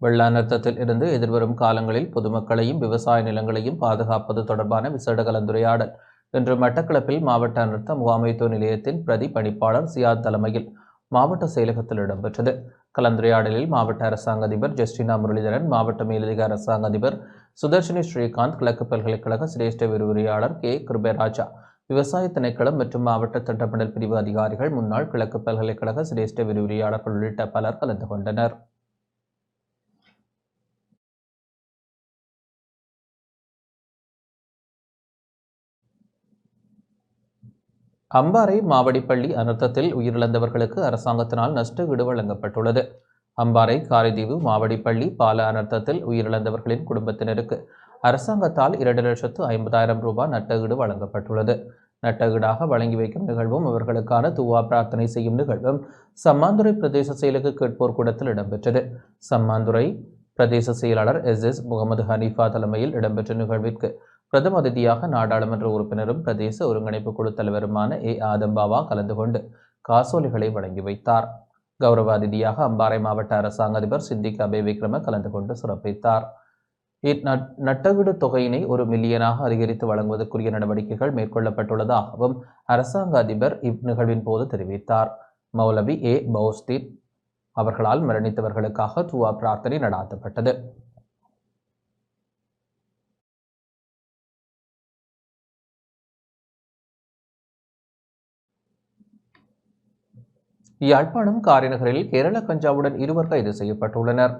வெள்ள அனர்த்தத்தில் இருந்து எதிர்வரும் காலங்களில் பொதுமக்களையும் விவசாய நிலங்களையும் பாதுகாப்பது தொடர்பான விசேட கலந்துரையாடல் இன்று மட்டக்களப்பில் மாவட்ட அனர்த்த முகாமைத்துவ நிலையத்தின் பிரதி பணிப்பாளர் சியாத் தலைமையில் மாவட்ட செயலகத்தில் இடம்பெற்றது. கலந்துரையாடலில் மாவட்ட அரசாங்க அதிபர் ஜஸ்டினா முரளிதரன், மாவட்ட மேலதிக அரசாங்க அதிபர் சுதர்ஷினி ஸ்ரீகாந்த், கிழக்கு பல்கலைக்கழக சிரேஷ்ட விரிவுரையாளர் கே கிருபேராஜா, விவசாய திணைக்களம் மற்றும் மாவட்ட திட்டமிடல் பிரிவு அதிகாரிகள், முன்னாள் கிழக்கு பல்கலைக்கழக சிரேஷ்ட விரிவுரையாளர்கள் உள்ளிட்ட பலர் கலந்து கொண்டனர். அம்பாறை மாவடிப்பள்ளி அனர்த்தத்தில் உயிரிழந்தவர்களுக்கு அரசாங்கத்தினால் நஷ்டஈடு வழங்கப்பட்டுள்ளது. அம்பாறை, காரைதீவு, மாவடிப்பள்ளி பால அனர்த்தத்தில் உயிரிழந்தவர்களின் குடும்பத்தினருக்கு அரசாங்கத்தால் 2,50,000 ரூபாய் நட்டஈடு வழங்கப்பட்டுள்ளது. நட்டஈடாக வழங்கி வைக்கும் நிகழ்வும் அவர்களுக்கான துவா பிரார்த்தனை செய்யும் நிகழ்வும் சம்மாந்துறை பிரதேச செயலக கேட்போர் கூடத்தில் இடம்பெற்றது. சம்மாந்துறை பிரதேச செயலாளர் SS முகமது ஹனீஃபா தலைமையில் இடம்பெற்ற நிகழ்விற்கு பிரதம அதிதியாக நாடாளுமன்ற உறுப்பினரும் பிரதேச ஒருங்கிணைப்பு குழு தலைவருமான A. ஆதம்பாவா கலந்து கொண்டு காசோலைகளை வழங்கி வைத்தார். கௌரவ அதிதியாக அம்பாறை மாவட்ட அரசாங்க அதிபர் சித்திக் அபே விக்ரம கலந்து கொண்டு சிறப்பித்தார். நட்டஈடு தொகையினை 1 மில்லியனாக அதிகரித்து வழங்குவதற்குரிய நடவடிக்கைகள் மேற்கொள்ளப்பட்டுள்ளதாகவும் அரசாங்க அதிபர் இந்நிகழ்வின் போது தெரிவித்தார். மௌலவி A. பௌஸ்தீன் அவர்களால் மரணித்தவர்களுக்காக துவா பிரார்த்தனை நடாத்தப்பட்டது. யாழ்ப்பாணம் காரைநகரில் கேரள கஞ்சாவுடன் 2 கைது செய்யப்பட்டுள்ளனர்.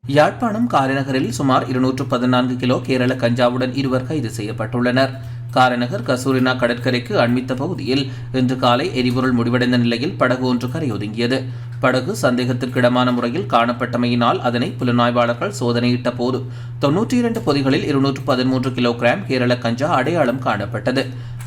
யாழ்ப்பாணம் காரைநகரில் சுமார் 214 கிலோ கேரள கஞ்சாவுடன் 2 கைது செய்யப்பட்டுள்ளனர். காரைநகர் கசூரினா கடற்கரைக்கு அண்மித்த பகுதியில் இன்று காலை எரிபொருள் முடிவடைந்த நிலையில் படகு ஒன்று கரையொதுங்கியது. படகு சந்தேகத்திற்கிடமான முறையில் காணப்பட்டமையினால் அதனை புலனாய்வாளர்கள் சோதனையிட்ட போது 92 பொதிகளில் 213 கிலோகிராம் கேரள கஞ்சா அடையாளம் காணப்பட்டது.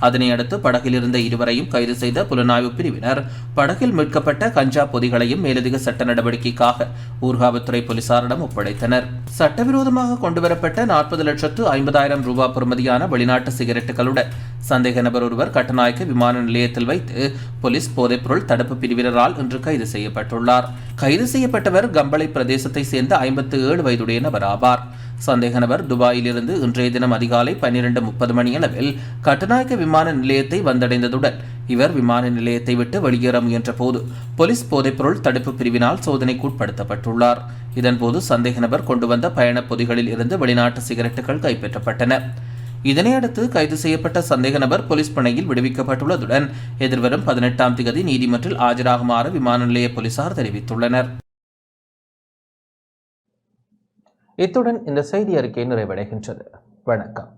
அதனையடுத்து படகில் இருந்த 2 கைது செய்த புலனாய்வு பிரிவினர் படகில் மீட்கப்பட்ட கஞ்சா பொதிகளையும் மேலதிக சட்ட நடவடிக்கைக்காக ஊர்காவத்துறை போலீசாரிடம் ஒப்படைத்தனர். சட்டவிரோதமாக கொண்டுவரப்பட்ட 40,50,000 ரூபாய் பெறுமதியான வெளிநாட்டு சிகரெட்டுகளுடன் சந்தேக நபர் ஒருவர் கட்டநாயக்க விமான நிலையத்தில் வைத்து போலீஸ் போதைப்பொருள் தடுப்பு பிரிவினரால் இன்று கைது செய்யப்பட்டுள்ளார். கைது செய்யப்பட்டவர் கம்பளை பிரதேசத்தை சேர்ந்த 57 வயதுடைய நபர் ஆவார். சந்தேக நபர் துபாயிலிருந்து இன்றைய தினம் அதிகாலை 12:30 மணியளவில் கட்டநாயக்க விமான நிலையத்தை வந்தடைந்ததுடன் இவர் விமான நிலையத்தை விட்டு வெளியேற முயன்ற போது போலீஸ் போதைப்பொருள் தடுப்பு பிரிவினால் சோதனைக்குட்படுத்தப்பட்டுள்ளார். இதன்போது சந்தேக நபர் கொண்டு வந்த பயண பொதிகளில் இருந்து வெளிநாட்டு சிகரெட்டுகள் கைப்பற்றப்பட்டன. இதனையடுத்து கைது செய்யப்பட்ட சந்தேக நபர் போலீஸ் பிணையில் விடுவிக்கப்பட்டுள்ளதுடன் எதிர்வரும் 18ஆம் தேதி நீதிமன்றில் ஆஜராகுமாறு விமான நிலைய போலீசார் தெரிவித்துள்ளனர். இத்துடன் இந்த செய்தி அறிக்கை நிறைவடைகின்றது. வணக்கம்.